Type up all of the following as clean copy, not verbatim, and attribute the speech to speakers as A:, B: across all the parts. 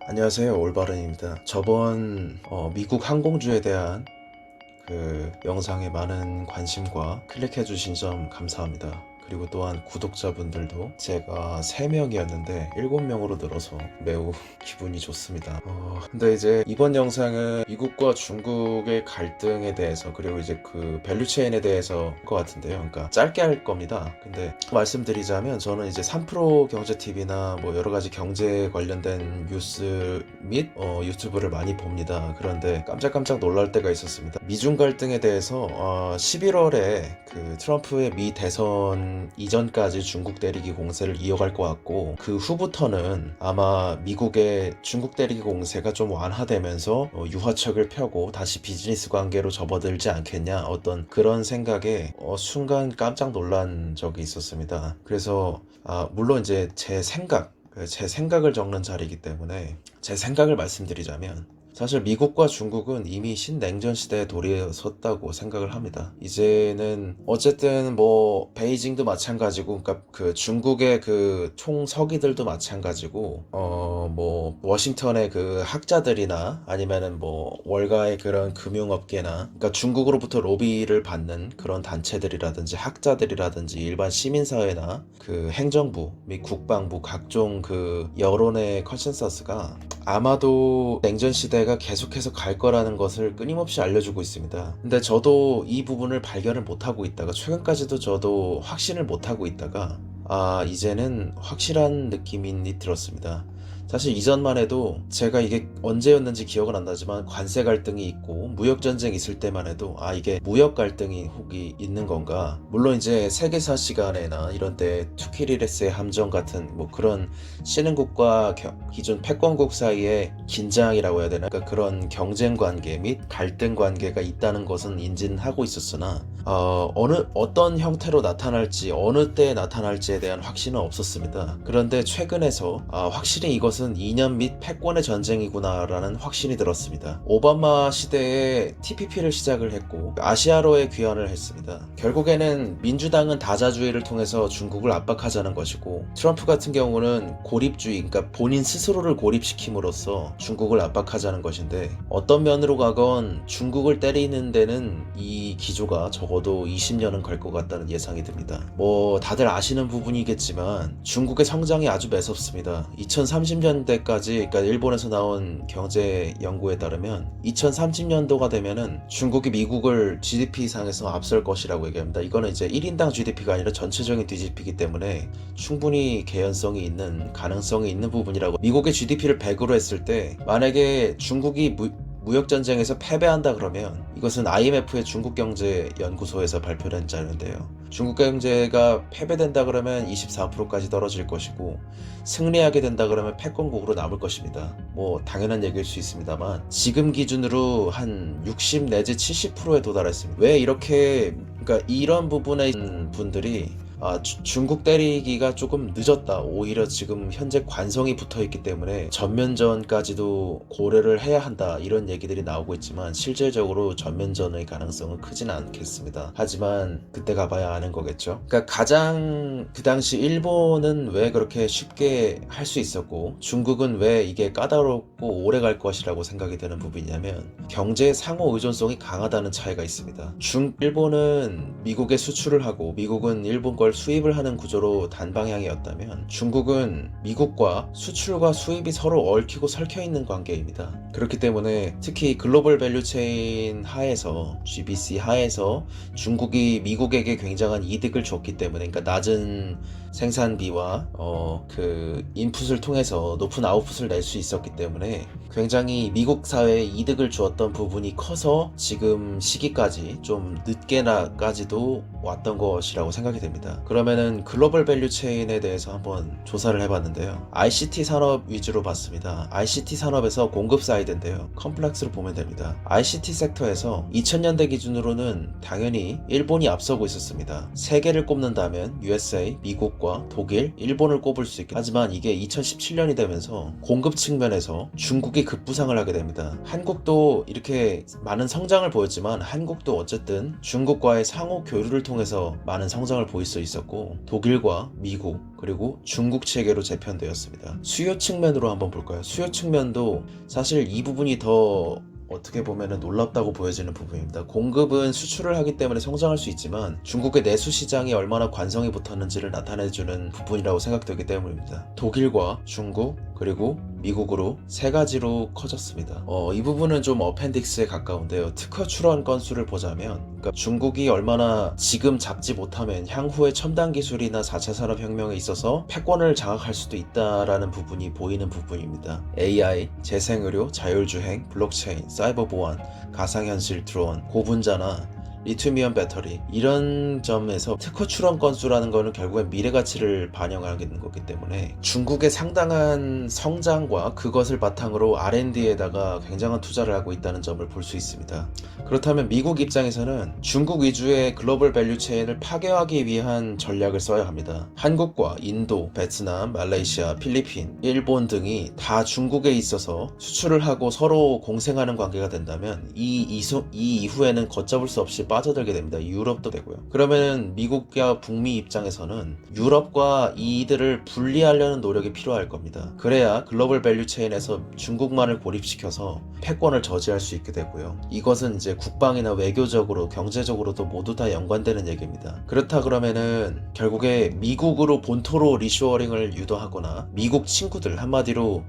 A: 안녕하세요, 올바른입니다. 저번 미국 항공주에 대한 그 영상에 많은 관심과 클릭해 주신 점 감사합니다. 그리고 또한 구독자분들도 제가 3명이었는데 7명으로 늘어서 매우 기분이 좋습니다. 근데 이제 이번 영상은 미국과 중국의 갈등에 대해서, 그리고 이제 그 밸류체인에 대해서 할 것 같은데요. 그러니까 짧게 할 겁니다. 근데 말씀드리자면 저는 이제 3프로 경제TV나 뭐 여러 가지 경제 관련된 뉴스 및 유튜브를 많이 봅니다. 그런데 깜짝깜짝 놀랄 때가 있었습니다. 미중 갈등에 대해서 11월에 그 트럼프의 미 대선 이전까지 중국 때리기 공세를 이어갈 것 같고, 그 후부터는 아마 미국의 중국 때리기 공세가 좀 완화되면서 유화책을 펴고 다시 비즈니스 관계로 접어들지 않겠냐, 어떤 그런 생각에 순간 깜짝 놀란 적이 있었습니다. 그래서 물론 이제 제 생각을 적는 자리이기 때문에 제 생각을 말씀드리자면, 사실 미국과 중국은 이미 신냉전 시대에 돌이섰다고 생각을 합니다. 이제는 어쨌든 뭐 베이징도 마찬가지고, 그러니까 그 중국의 그 총서기들도 마찬가지고, 뭐 워싱턴의 그 학자들이나 아니면은 뭐 월가의 그런 금융업계나, 그러니까 중국으로부터 로비를 받는 그런 단체들이라든지 학자들이라든지 일반 시민사회나 그 행정부 및 국방부 각종 그 여론의 컨센서스가 아마도 냉전 시대가 계속해서 갈 거라는 것을 끊임없이 알려주고 있습니다. 근데 저도 이 부분을 발견을 못하고 있다가, 최근까지도 저도 확신을 못하고 있다가 이제는 확실한 느낌이 들었습니다. 사실 이전만 해도 제가 이게 언제였는지 기억은 안 나지만 관세 갈등이 있고 무역 전쟁이 있을 때만 해도 이게 무역 갈등이 혹이 있는 건가, 물론 이제 세계사 시간에나 이런 때 투키리레스의 함정 같은 뭐 그런 신흥국과 기존 패권국 사이의 긴장이라고 해야 되나, 그러니까 그런 경쟁 관계 및 갈등 관계가 있다는 것은 인지는 하고 있었으나 어떤 형태로 나타날지, 어느 때에 나타날지에 대한 확신은 없었습니다. 그런데 최근에서 확실히 이것은 이념 및 패권의 전쟁이구나라는 확신이 들었습니다. 오바마 시대에 TPP를 시작을 했고 아시아로의 귀환을 했습니다. 결국에는 민주당은 다자주의를 통해서 중국을 압박하자는 것이고, 트럼프 같은 경우는 고립주의, 그러니까 본인 스스로를 고립시킴으로써 중국을 압박하자는 것인데, 어떤 면으로 가건 중국을 때리는 데는 이 기조가 적어도 20년은 걸 것 같다는 예상이 듭니다. 뭐 다들 아시는 부분이겠지만 중국의 성장이 아주 매섭습니다. 2030년대까지, 그러니까 일본에서 나온 경제 연구에 따르면 2030년도가 되면은 중국이 미국을 GDP 상에서 앞설 것이라고 얘기합니다. 이거는 이제 1인당 GDP가 아니라 전체적인 GDP이기 때문에 충분히 개연성이 있는, 가능성이 있는 부분이라고. 미국의 GDP를 100으로 했을 때 만약에 중국이 무역전쟁에서 패배한다 그러면, 이것은 IMF의 중국경제연구소에서 발표된 자료인데요, 중국 경제가 패배된다 그러면 24%까지 떨어질 것이고, 승리하게 된다 그러면 패권국으로 남을 것입니다. 뭐 당연한 얘기일 수 있습니다만 지금 기준으로 한 60 내지 70%에 도달했습니다. 왜 이렇게, 그러니까 이런 부분에 분들이 중국 때리기가 조금 늦었다, 오히려 지금 현재 관성이 붙어있기 때문에 전면전까지도 고려를 해야 한다, 이런 얘기들이 나오고 있지만 실질적으로 전면전의 가능성은 크진 않겠습니다. 하지만 그때 가봐야 아는 거겠죠. 그러니까 가장 그 당시 일본은 왜 그렇게 쉽게 할 수 있었고 중국은 왜 이게 까다롭고 오래 갈 것이라고 생각이 드는 부분이냐면, 경제의 상호 의존성이 강하다는 차이가 있습니다. 일본은 미국에 수출을 하고 미국은 일본 걸 수입을 하는 구조로 단방향이었다면, 중국은 미국과 수출과 수입이 서로 얽히고 설켜 있는 관계입니다. 그렇기 때문에 특히 글로벌 밸류체인 하에서, GBC 하에서 중국이 미국에게 굉장한 이득을 줬기 때문에, 그러니까 낮은 생산비와 그 인풋을 통해서 높은 아웃풋을 낼 수 있었기 때문에 굉장히 미국 사회에 이득을 주었던 부분이 커서 지금 시기까지 좀 늦게나까지도 왔던 것이라고 생각이 됩니다. 그러면은 글로벌 밸류 체인에 대해서 한번 조사를 해봤는데요, ICT 산업 위주로 봤습니다. ICT 산업에서 공급 사이드인데요, 컴플렉스로 보면 됩니다. ICT 섹터에서 2000년대 기준으로는 당연히 일본이 앞서고 있었습니다. 세 개를 꼽는다면 USA, 미국과 독일, 일본을 꼽을 수 있겠. 하지만 이게 2017년이 되면서 공급 측면에서 중국이 급부상을 하게 됩니다. 한국도 이렇게 많은 성장을 보였지만 한국도 어쨌든 중국과의 상호 교류를 통해서 많은 성장을 보일 수 있었고 독일과 미국 그리고 중국 체계로 재편되었습니다. 수요 측면으로 한번 볼까요? 수요 측면도 사실 이 부분이 더 어떻게 보면 놀랍다고 보여지는 부분입니다. 공급은 수출을 하기 때문에 성장할 수 있지만 중국의 내수 시장이 얼마나 관성이 붙었는지를 나타내주는 부분이라고 생각되기 때문입니다. 독일과 중국 그리고 미국으로 세 가지로 커졌습니다. 이 부분은 좀 어펜딕스에 가까운데요. 특허 출원 건수를 보자면 그러니까 중국이 얼마나 지금 잡지 못하면 향후의 첨단 기술이나 4차 산업혁명에 있어서 패권을 장악할 수도 있다라는 부분이 보이는 부분입니다. AI, 재생의료, 자율주행, 블록체인, 사이버 보안, 가상현실 드론, 고분자나 리튬이온 배터리 이런 점에서 특허 출원 건수라는 거는 결국엔 미래 가치를 반영하는 거기 때문에 중국의 상당한 성장과 그것을 바탕으로 R&D에다가 굉장한 투자를 하고 있다는 점을 볼 수 있습니다. 그렇다면 미국 입장에서는 중국 위주의 글로벌 밸류 체인을 파괴하기 위한 전략을 써야 합니다. 한국과 인도, 베트남, 말레이시아, 필리핀, 일본 등이 다 중국에 있어서 수출을 하고 서로 공생하는 관계가 된다면 이 이후에는 걷잡을 수 없이 빠져들게 됩니다. 유럽도 되고요. 그러면 미국과 북미 입장에서는 유럽과 이들을 분리하려는 노력이 필요할 겁니다. 그래야 글로벌 밸류 체인에서 중국만을 고립시켜서 패권을 저지할 수 있게 되고요. 이것은 이제 국방이나 외교적으로 경제적으로도 모두 다 연관되는 얘기입니다. 그렇다 그러면은 결국에 미국으로 본토로 리쇼어링을 유도하거나 미국 친구들 한마디로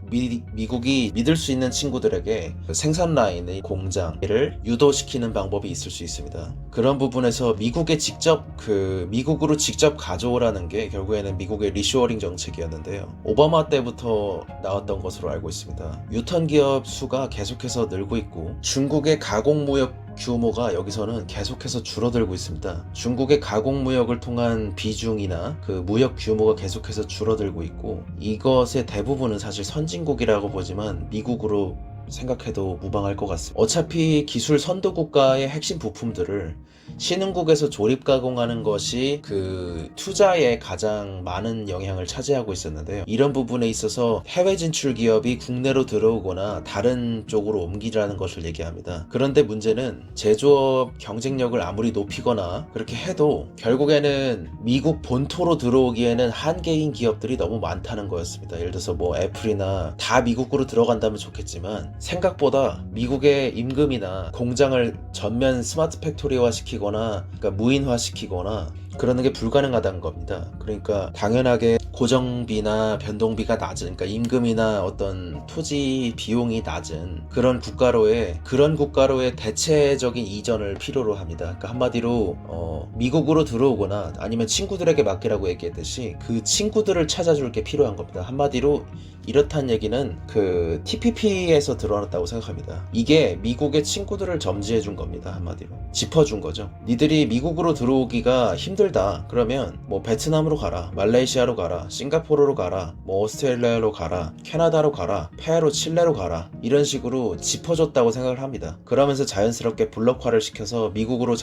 A: 미국이 믿을 수 있는 친구들에게 생산 라인의 공장을 유도시키는 방법이 있을 수 있습니다. 그런 부분에서 미국으로 직접 가져오라는 게 결국에는 미국의 리쇼어링 정책이었는데요. 오바마 때부터 나왔던 것으로 알고 있습니다. 유턴 기업 수가 계속해서 늘고 있고 중국의 가공무역 규모가 여기서는 계속해서 줄어들고 있습니다. 중국의 가공무역을 통한 비중이나 그 무역 규모가 계속해서 줄어들고 있고 이것의 대부분은 사실 선진국이라고 보지만 미국으로 생각해도 무방할 것 같습니다. 어차피 기술 선도 국가의 핵심 부품들을 신흥국에서 조립 가공하는 것이 그 투자에 가장 많은 영향을 차지하고 있었는데요. 이런 부분에 있어서 해외 진출 기업이 국내로 들어오거나 다른 쪽으로 옮기라는 것을 얘기합니다. 그런데 문제는 제조업 경쟁력을 아무리 높이거나 그렇게 해도 결국에는 미국 본토로 들어오기에는 한계인 기업들이 너무 많다는 거였습니다. 예를 들어서 뭐 애플이나 다 미국으로 들어간다면 좋겠지만 생각보다 미국의 임금이나 공장을 전면 스마트 팩토리화 시키거나 그러니까 무인화 시키거나 그러는 게 불가능하다는 겁니다. 그러니까 당연하게 고정비나 변동비가 낮은 그러니까 임금이나 어떤 토지 비용이 낮은 그런 국가로의 대체적인 이전을 필요로 합니다. 그러니까 한마디로 미국으로 들어오거나 아니면 친구들에게 맡기라고 얘기했듯이 그 친구들을 찾아줄 게 필요한 겁니다. 한마디로 이렇다는 얘기는 그 TPP에서 드러났다고 생각합니다. 이게 미국의 친구들을 점지해 준 겁니다. 한마디로 짚어준 거죠. 니들이 미국으로 들어오기가 힘들다 그러면 뭐 베트남으로 가라, 말레이시아로 가라, 싱가포르로 가라, 뭐 오스트레일리아로 가라, 캐나다로 가라, 페루, 칠레로 가라 이런 식으로 짚어줬다고 생각을 합니다. 그러면서 자연스럽게 블록화를 시켜서 미국으로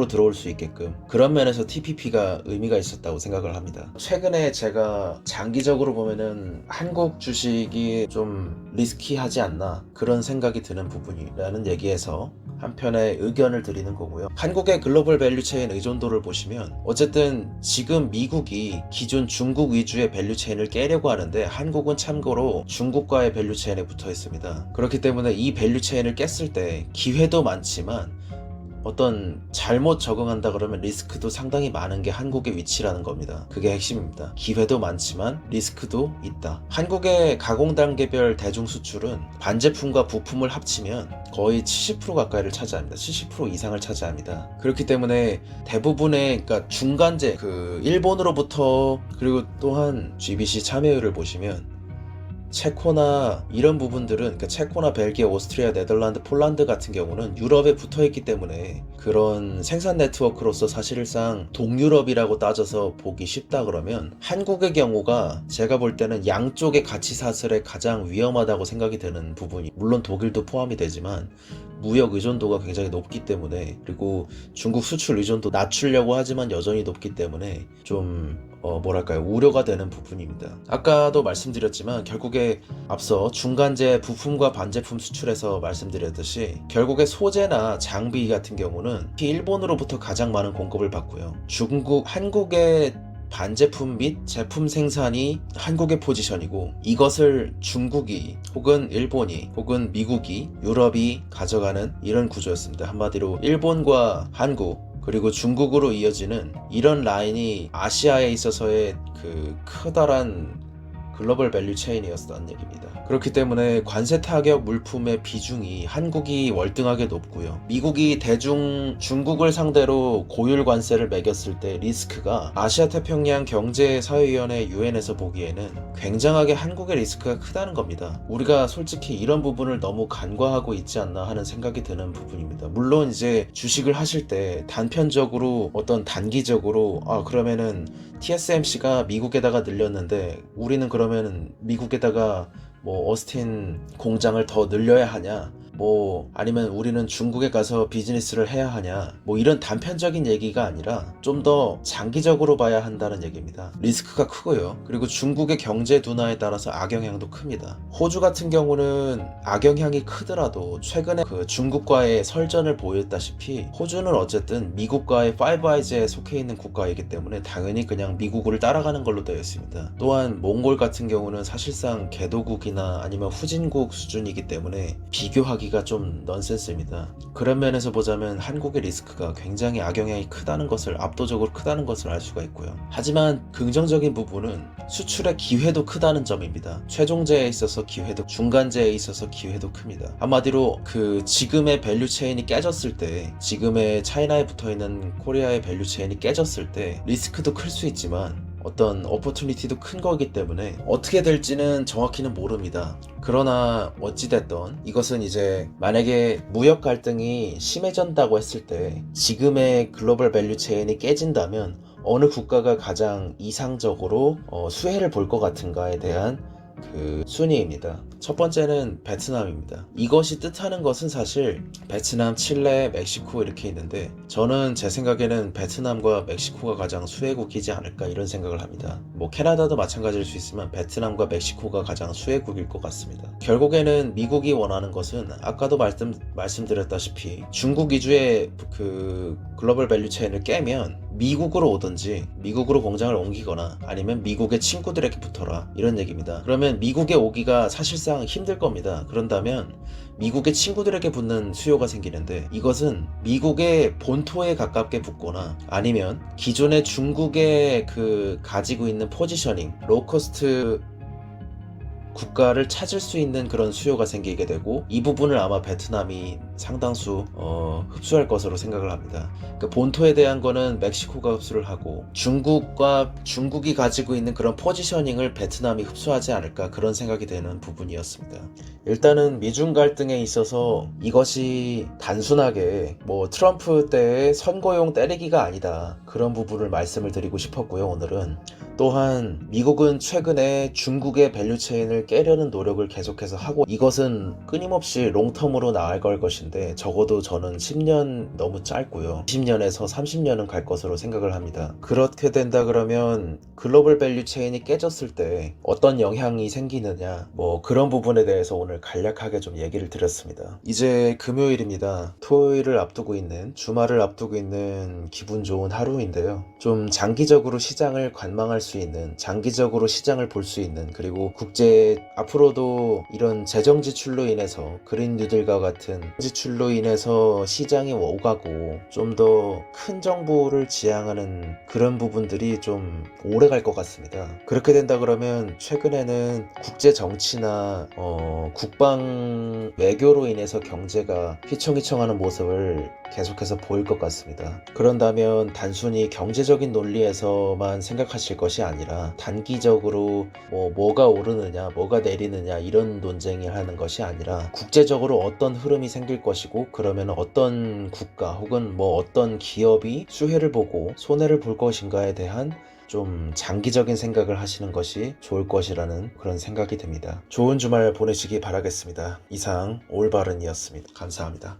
A: 들어올 수 있게끔 그런 면에서 TPP가 의미가 있었다고 생각을 합니다. 최근에 제가 장기적으로 보면은 한국 주식이 좀 리스키하지 않나 그런 생각이 드는 부분이라는 얘기에서 한편의 의견을 드리는 거고요. 한국의 글로벌 밸류체인 의존도를 보시면 어쨌든 지금 미국이 기존 중국 위주의 밸류체인을 깨려고 하는데 한국은 참고로 중국과의 밸류체인에 붙어 있습니다. 그렇기 때문에 이 밸류체인을 깼을 때 기회도 많지만 어떤 잘못 적응한다 그러면 리스크도 상당히 많은 게 한국의 위치라는 겁니다. 그게 핵심입니다. 기회도 많지만 리스크도 있다. 한국의 가공 단계별 대중 수출은 반제품과 부품을 합치면 거의 70% 가까이를 차지합니다. 70% 이상을 차지합니다. 그렇기 때문에 대부분의 그러니까 중간재 일본으로부터 그리고 또한 GBC 참여율을 보시면 체코나 이런 부분들은 그러니까 체코나 벨기에, 오스트리아, 네덜란드, 폴란드 같은 경우는 유럽에 붙어있기 때문에 그런 생산 네트워크로서 사실상 동유럽이라고 따져서 보기 쉽다 그러면 한국의 경우가 제가 볼 때는 양쪽의 가치 사슬에 가장 위험하다고 생각이 드는 부분이 물론 독일도 포함이 되지만 무역 의존도가 굉장히 높기 때문에 그리고 중국 수출 의존도 낮추려고 하지만 여전히 높기 때문에 좀 뭐랄까요, 우려가 되는 부분입니다. 아까도 말씀드렸지만 결국에 앞서 중간재 부품과 반제품 수출에서 말씀드렸듯이 결국에 소재나 장비 같은 경우는 일본으로부터 가장 많은 공급을 받고요. 한국의 반제품 및 제품 생산이 한국의 포지션이고, 이것을 중국이 혹은 일본이 혹은 미국이, 유럽이 가져가는 이런 구조였습니다. 한마디로 일본과 한국 그리고 중국으로 이어지는 이런 라인이 아시아에 있어서의 그 커다란 글로벌 밸류 체인이었다는 얘기입니다. 그렇기 때문에 관세 타격 물품의 비중이 한국이 월등하게 높고요. 미국이 중국을 상대로 고율 관세를 매겼을 때 리스크가 아시아 태평양 경제사회위원회 UN에서 보기에는 굉장하게 한국의 리스크가 크다는 겁니다. 우리가 솔직히 이런 부분을 너무 간과하고 있지 않나 하는 생각이 드는 부분입니다. 물론 이제 주식을 하실 때 단편적으로 단기적으로 그러면은 TSMC가 미국에다가 늘렸는데 우리는 그러면 미국에다가 어스틴 공장을 더 늘려야 하냐, 아니면 우리는 중국에 가서 비즈니스를 해야 하냐, 이런 단편적인 얘기가 아니라 좀 더 장기적으로 봐야 한다는 얘기입니다. 리스크가 크고요. 그리고 중국의 경제 둔화에 따라서 악영향도 큽니다. 호주 같은 경우는 악영향이 크더라도 최근에 그 중국과의 설전을 보였다시피 호주는 어쨌든 미국과의 파이브 아이즈에 속해 있는 국가이기 때문에 당연히 그냥 미국을 따라가는 걸로 되어 있습니다. 또한 몽골 같은 경우는 사실상 개도국이나 아니면 후진국 수준이기 때문에 비교하기가 좀 넌센스입니다. 그런 면에서 보자면 한국의 리스크가 굉장히 악영향이 크다는 것을, 압도적으로 크다는 것을 알 수가 있고요. 하지만 긍정적인 부분은 수출의 기회도 크다는 점입니다. 최종재에 있어서 기회도, 중간재에 있어서 기회도 큽니다. 한마디로 지금의 밸류 체인이 깨졌을 때, 지금의 차이나에 붙어있는 코리아의 밸류 체인이 깨졌을 때 리스크도 클 수 있지만 어떤 오퍼튜니티도 큰 거기 때문에 어떻게 될지는 정확히는 모릅니다. 그러나 어찌됐던 이것은 이제 만약에 무역 갈등이 심해진다고 했을 때 지금의 글로벌 밸류 체인이 깨진다면 어느 국가가 가장 이상적으로 수혜를 볼 것 같은가에 대한 순위입니다. 첫 번째는 베트남입니다. 이것이 뜻하는 것은 사실 베트남, 칠레, 멕시코 이렇게 있는데 저는 제 생각에는 베트남과 멕시코가 가장 수혜국이지 않을까 이런 생각을 합니다. 캐나다도 마찬가지일 수 있지만 베트남과 멕시코가 가장 수혜국일 것 같습니다. 결국에는 미국이 원하는 것은 아까도 말씀드렸다시피 중국 위주의 글로벌 밸류 체인을 깨면 미국으로 오든지 미국으로 공장을 옮기거나 아니면 미국의 친구들에게 붙어라 이런 얘기입니다. 그러면 미국에 오기가 사실상 힘들 겁니다. 그런다면 미국의 친구들에게 붙는 수요가 생기는데 이것은 미국의 본토에 가깝게 붙거나 아니면 기존의 중국의 가지고 있는 포지셔닝, 로코스트 국가를 찾을 수 있는 그런 수요가 생기게 되고 이 부분을 아마 베트남이 상당수 흡수할 것으로 생각을 합니다. 본토에 대한 거는 멕시코가 흡수를 하고 중국이 가지고 있는 그런 포지셔닝을 베트남이 흡수하지 않을까 그런 생각이 되는 부분이었습니다. 일단은 미중 갈등에 있어서 이것이 단순하게 트럼프 때의 선거용 때리기가 아니다 그런 부분을 말씀을 드리고 싶었고요. 오늘은 또한 미국은 최근에 중국의 밸류 체인을 깨려는 노력을 계속해서 하고 이것은 끊임없이 롱텀으로 나아갈 것인데 적어도 저는 10년 너무 짧고요. 20년에서 30년은 갈 것으로 생각을 합니다. 그렇게 된다 그러면 글로벌 밸류 체인이 깨졌을 때 어떤 영향이 생기느냐 그런 부분에 대해서 오늘 간략하게 좀 얘기를 드렸습니다. 이제 금요일입니다. 토요일을 앞두고 있는, 주말을 앞두고 있는 기분 좋은 하루인데요. 좀 장기적으로 시장을 관망할 수 있는, 장기적으로 시장을 볼 수 있는, 그리고 앞으로도 이런 재정 지출로 인해서 그린 뉴딜과 같은 지출로 인해서 시장이 오가고 좀 더 큰 정보를 지향하는 그런 부분들이 좀 오래 갈 것 같습니다. 그렇게 된다 그러면 최근에는 국제 정치나 국방 외교로 인해서 경제가 휘청휘청하는 모습을 계속해서 보일 것 같습니다. 그런다면 단순히 경제적인 논리에서만 생각하실 것이 아니라 단기적으로 뭐가 오르느냐 뭐가 내리느냐 이런 논쟁이 하는 것이 아니라 국제적으로 어떤 흐름이 생길 것이고 그러면 어떤 국가 혹은 어떤 기업이 수혜를 보고 손해를 볼 것인가에 대한 좀 장기적인 생각을 하시는 것이 좋을 것이라는 그런 생각이 듭니다. 좋은 주말 보내시기 바라겠습니다. 이상 올바른이었습니다. 감사합니다.